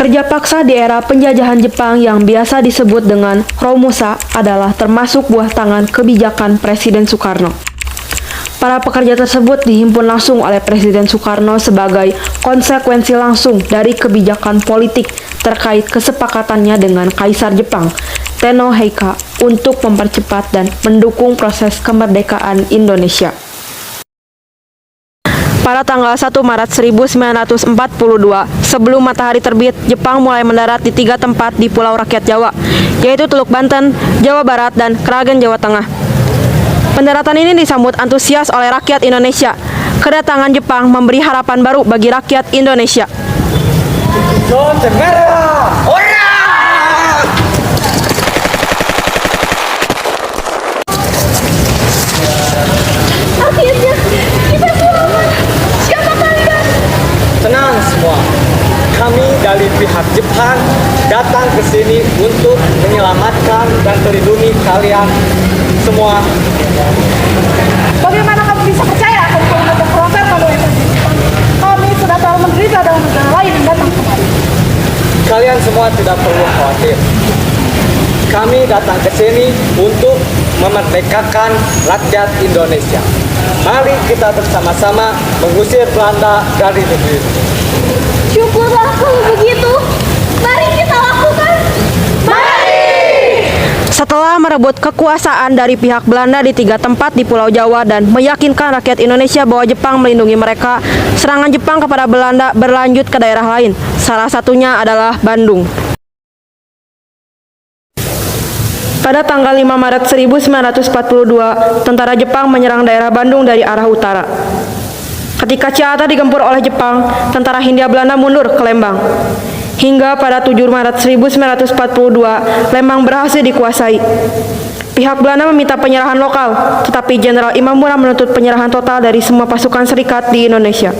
Kerja paksa di era penjajahan Jepang yang biasa disebut dengan Romusa adalah termasuk buah tangan kebijakan Presiden Soekarno. Para pekerja tersebut dihimpun langsung oleh Presiden Soekarno sebagai konsekuensi langsung dari kebijakan politik terkait kesepakatannya dengan Kaisar Jepang, Tenno Heika, untuk mempercepat dan mendukung proses kemerdekaan Indonesia. Pada tanggal 1 Maret 1942, sebelum matahari terbit, Jepang mulai mendarat di 3 tempat di Pulau Rakyat Jawa, yaitu Teluk Banten, Jawa Barat, dan Kragen, Jawa Tengah. Pendaratan ini disambut antusias oleh rakyat Indonesia. Kedatangan Jepang memberi harapan baru bagi rakyat Indonesia. Tenang semua, kami dari pihak Jepang datang ke sini untuk menyelamatkan dan melindungi kalian semua. Bagaimana kamu bisa percaya kalau kamu datang protes kalau itu Jepang? Kami sudah terlalu menderita dengan negara lain yang datang kemari. Kalian semua tidak perlu khawatir. Kami datang ke sini untuk memerdekakan rakyat Indonesia. Mari kita bersama-sama mengusir Belanda dari negeri ini. Syukurlah kalau begitu. Mari kita lakukan. Mari! Setelah merebut kekuasaan dari pihak Belanda di 3 tempat di Pulau Jawa dan meyakinkan rakyat Indonesia bahwa Jepang melindungi mereka, serangan Jepang kepada Belanda berlanjut ke daerah lain. Salah satunya adalah Bandung. Pada tanggal 5 Maret 1942, tentara Jepang menyerang daerah Bandung dari arah utara. Ketika Ciater digempur oleh Jepang, tentara Hindia Belanda mundur ke Lembang. Hingga pada 7 Maret 1942, Lembang berhasil dikuasai. Pihak Belanda meminta penyerahan lokal, tetapi Jenderal Imamura menuntut penyerahan total dari semua pasukan serikat di Indonesia.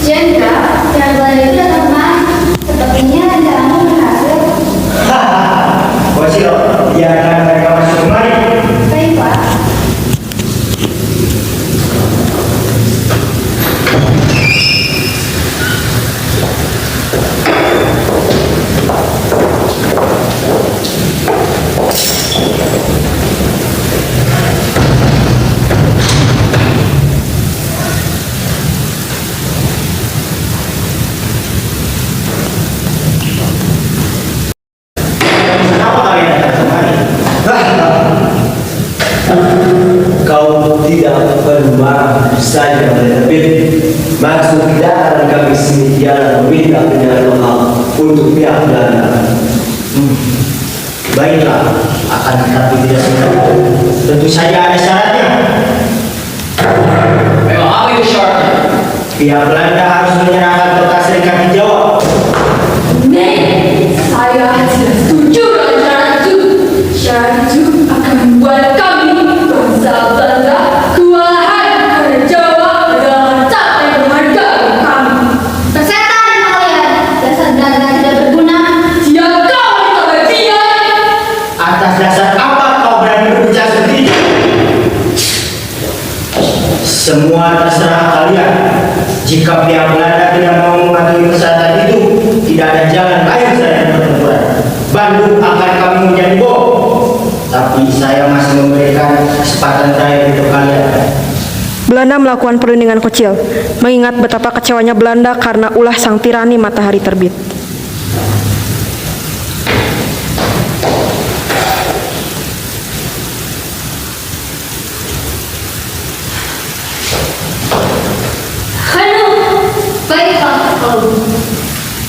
Jenderal, yang Belanda itu datang kemari. Sepertinya rencanamu berhasil. Bosio, biarkan mereka masuk kemari. Baik, Pak. Kenapa kalian datang kemari? Kau tidak perlu marah saja lebih. Maksud kedatangan kami sini ialah meminta penyerahan lokal untuk pihak Belanda. Baiklah, akan tetapi tidak semudah. Tentu saja ada syaratnya. Memang apa itu syaratnya? Pihak Belanda harus menyerahkan kota serikat di Jawa. Saya tidak setuju dengan syarat itu. Syarat itu akan membuat kami bangsa Belanda kewalahan karena Jawa adalah capek menghargai kami. Persetan kalian, dasar Belanda tidak berguna. Dia kau minta bagian. Atas dasar apa kau berani berbicara seperti itu? Semua terserah kalian. Jika pihak Belanda tidak mau mematuhi persyaratan itu, tidak ada jalan lain selain pertempuran. Bandung akan kami menjadi bom. Tapi saya masih memberikan kesempatan terakhir untuk kalian. Belanda melakukan perundingan kecil, mengingat betapa kecewanya Belanda karena ulah sang tirani matahari terbit. Baiklah, kalau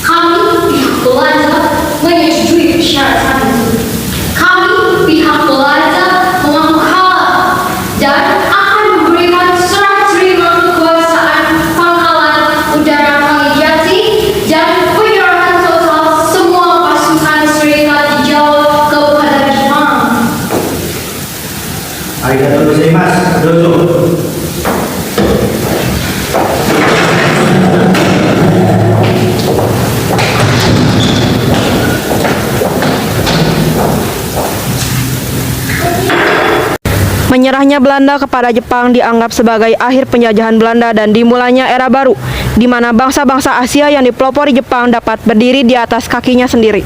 kami pihak Belanda menyetujui syarat itu. Kami pihak Belanda mengaku kalah dan akan memberikan serah terima kekuasaan pangkalan udara Kalijati dan penyerahan total semua pasukan serikat di Jawa kepada Jepang. Arigatou gozaimasu. Menyerahnya Belanda kepada Jepang dianggap sebagai akhir penjajahan Belanda dan dimulainya era baru, di mana bangsa-bangsa Asia yang dipelopori Jepang dapat berdiri di atas kakinya sendiri.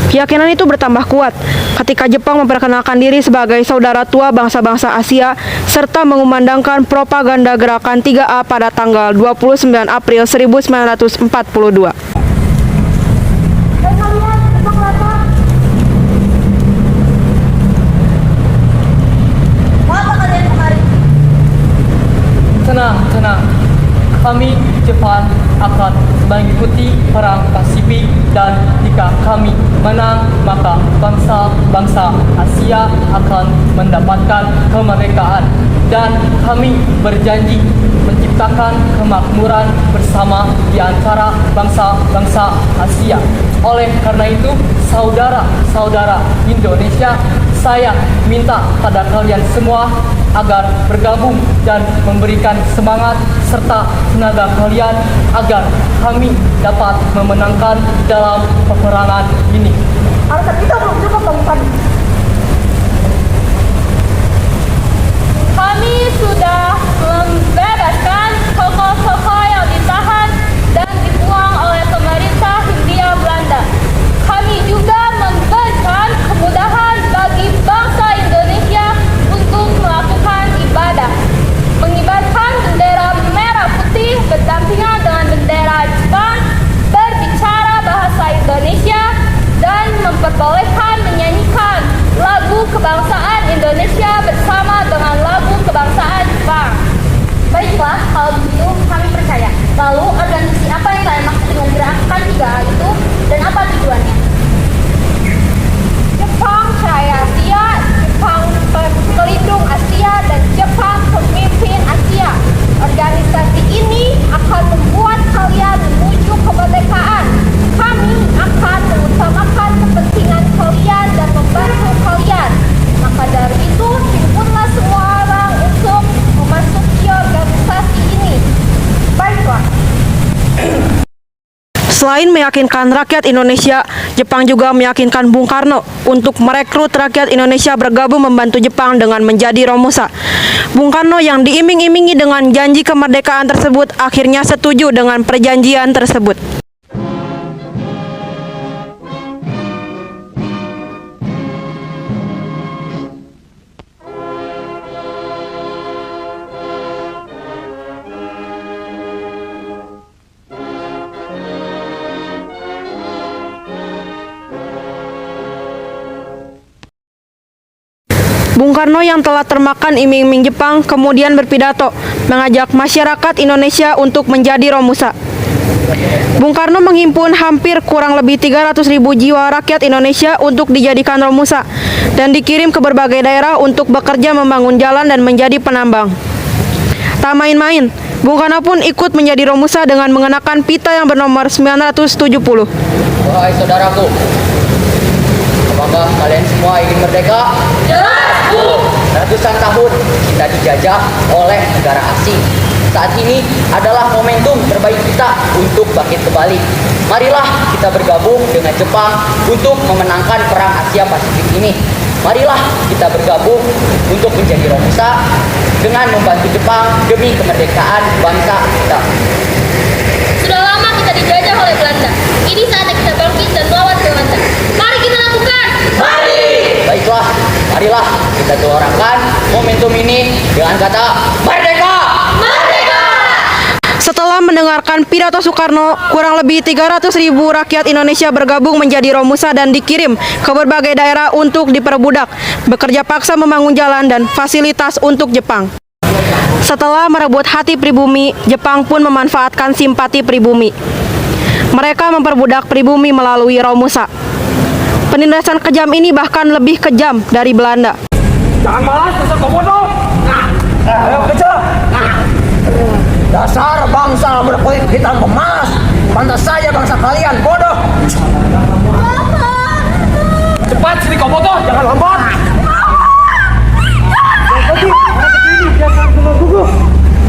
Keyakinan itu bertambah kuat ketika Jepang memperkenalkan diri sebagai saudara tua bangsa-bangsa Asia serta mengumandangkan propaganda gerakan 3A pada tanggal 29 April 1942. Tenang. Kami Jepang akan mengikuti perang Pasifik dan jika kami menang maka bangsa-bangsa Asia akan mendapatkan kemerdekaan dan kami berjanji menciptakan kemakmuran bersama di antara bangsa-bangsa Asia. Oleh karena itu, saudara-saudara Indonesia, saya minta pada kalian semua agar bergabung dan memberikan semangat serta tenaga kalian agar kami dapat memenangkan dalam peperangan ini. Alasan kita belum cukup temukan. Kami sudah membebaskan tokoh-tokoh yang ditahan dan dibuang oleh pemerintah Hindia Belanda. Kami juga memberikan kemudahan bagi bangsa Indonesia untuk melakukan ibadah, mengibarkan bendera merah putih berdampingan dengan bendera Jepang, berbicara bahasa Indonesia, dan memperbolehkan menyanyikan lagu kebangsaan Indonesia bersama dengan lagu kebangsaan Jepang. Baiklah, kalau begitu kami percaya. Lalu organisasi apa yang kalian maksud dengan gerakan 3A itu dan apa tujuannya? Jepang Ceraya Asia, Jepang Pelindung Asia, dan Jepang Pemimpin Asia. Organisasi ini akan membuat kalian menuju kemerdekaan. Kami akan mengutamakan kepentingan kalian dan membantu kalian. Maka dari itu, himpunlah semua orang untuk memasuki organisasi ini. Baiklah. Selain meyakinkan rakyat Indonesia, Jepang juga meyakinkan Bung Karno untuk merekrut rakyat Indonesia bergabung membantu Jepang dengan menjadi Romusa. Bung Karno yang diiming-imingi dengan janji kemerdekaan tersebut akhirnya setuju dengan perjanjian tersebut. Bung Karno yang telah termakan iming-iming Jepang kemudian berpidato mengajak masyarakat Indonesia untuk menjadi Romusa. Bung Karno menghimpun hampir kurang lebih 300.000 jiwa rakyat Indonesia untuk dijadikan Romusa dan dikirim ke berbagai daerah untuk bekerja membangun jalan dan menjadi penambang. Tak main-main, Bung Karno pun ikut menjadi Romusa dengan mengenakan pita yang bernomor 970. Wahai saudaraku, apakah kalian semua ingin merdeka? Jelas, Bu! Ratusan tahun kita dijajah oleh negara asing. Saat ini adalah momentum terbaik kita untuk bangkit kembali. Marilah kita bergabung dengan Jepang untuk memenangkan perang Asia Pasifik ini. Marilah kita bergabung untuk menjadi Romusa dengan membantu Jepang demi kemerdekaan bangsa kita. Sudah lama kita dijajah oleh Belanda. Ini saatnya kita bangkit dan melawan Belanda. Mari kita lakukan. Mari! Baiklah, marilah kita gelorkan momentum ini dengan kata merdeka! Merdeka! Setelah mendengarkan pidato Soekarno, kurang lebih 300.000 rakyat Indonesia bergabung menjadi Romusa dan dikirim ke berbagai daerah untuk diperbudak, bekerja paksa membangun jalan dan fasilitas untuk Jepang. Setelah merebut hati pribumi, Jepang pun memanfaatkan simpati pribumi. Mereka memperbudak pribumi melalui Romusa. Penindasan kejam ini bahkan lebih kejam dari Belanda. Jangan malas, dasar komodo. Ayo kejar. Dasar bangsa berkulit hitam emas. Pantas saja bangsa kalian bodoh. Cepat sini komodo, jangan lambat.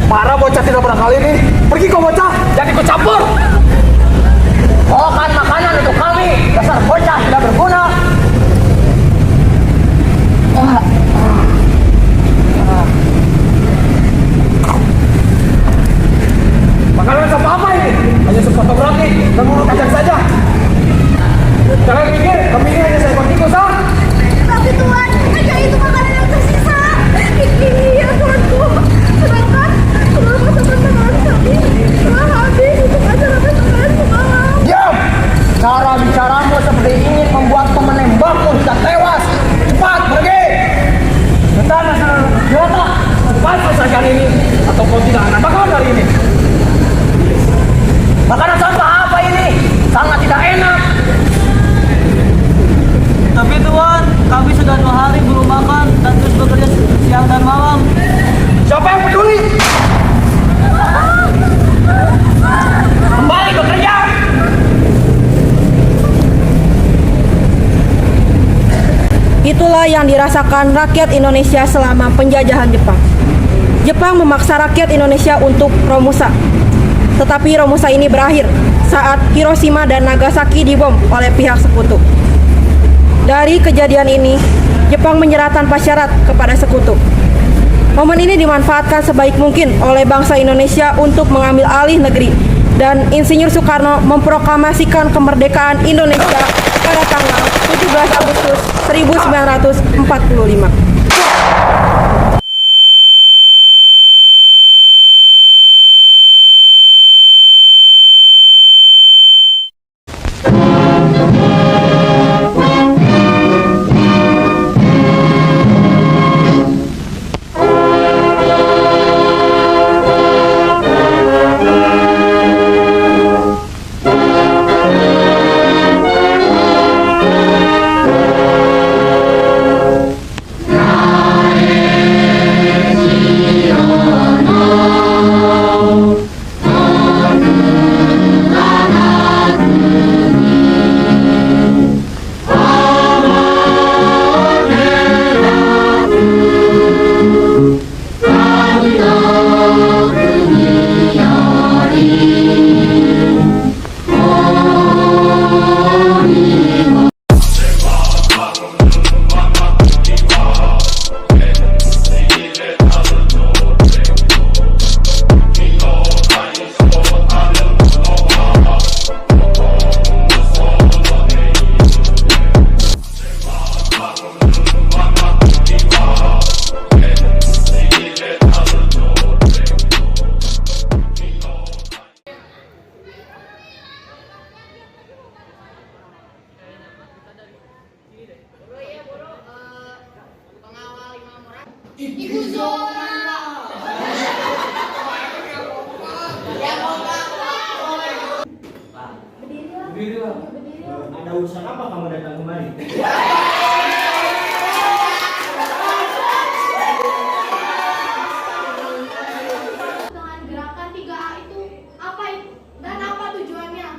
Para bocah tidak pernah kali ini. Pergi kau bocah, jangan ikut campur. Bawakan makanan untuk kami, dasar bocah tidak berguna. Itulah yang dirasakan rakyat Indonesia selama penjajahan Jepang. Jepang memaksa rakyat Indonesia untuk Romusa. Tetapi Romusa ini berakhir saat Hiroshima dan Nagasaki dibom oleh pihak sekutu. Dari kejadian ini, Jepang menyerah tanpa syarat kepada sekutu. Momen ini dimanfaatkan sebaik mungkin oleh bangsa Indonesia untuk mengambil alih negeri, dan Insinyur Soekarno memproklamasikan kemerdekaan Indonesia pada tanggal 17 Agustus 1945. Ada urusan apa kamu datang kemari? Dengan gerakan 3A itu apa dan apa tujuannya?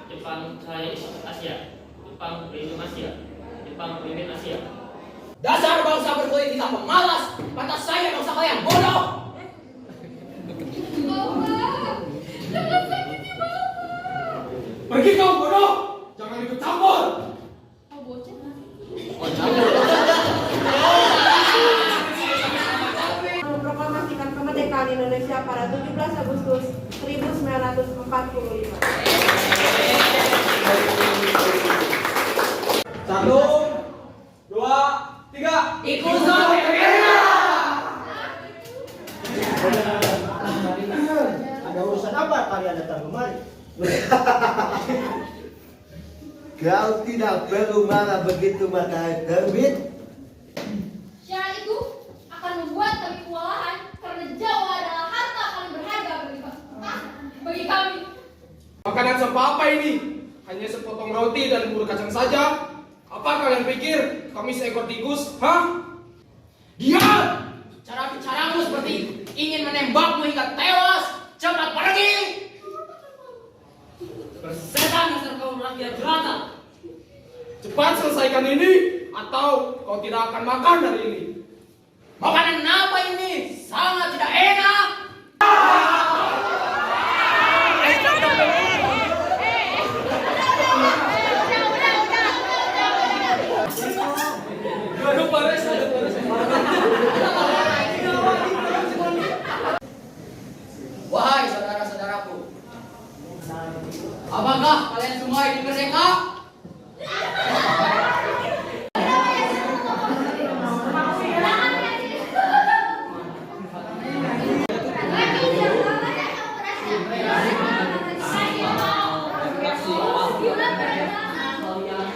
Jepang saya Asia, Jepang pelindung Asia, Jepang pemimpin Asia. Dasar bangsa berkulit kita pemalas, pantas saya bangsa kalian bodoh. Pergi kau bodoh, jangan ikut campur. Memproklamasikan kemerdekaan Indonesia pada 17 Agustus 1945. 1, 2, 3. Ada urusan apa kalian datang kemari? Kau tidak perlu marah begitu matahari terbit. Syarat itu akan membuat kami kewalahan karena Jawa adalah harta paling berharga bagi kami. Makanan apa ini? Hanya sepotong roti dan bubur kacang saja? Apa kalian pikir kami seekor tikus? Hah? Diam! Cara bicaramu seperti ingin menembakmu hingga tewas. Cepat pergi! Bersetan dasar kaum rakyat jelata. Cepat selesaikan ini, atau kau tidak akan makan hari ini. Makanan apa ini? Sangat tidak enak. Wahai saudara-saudaraku, apakah kalian semua ingin merdeka?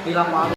Bilang maaf.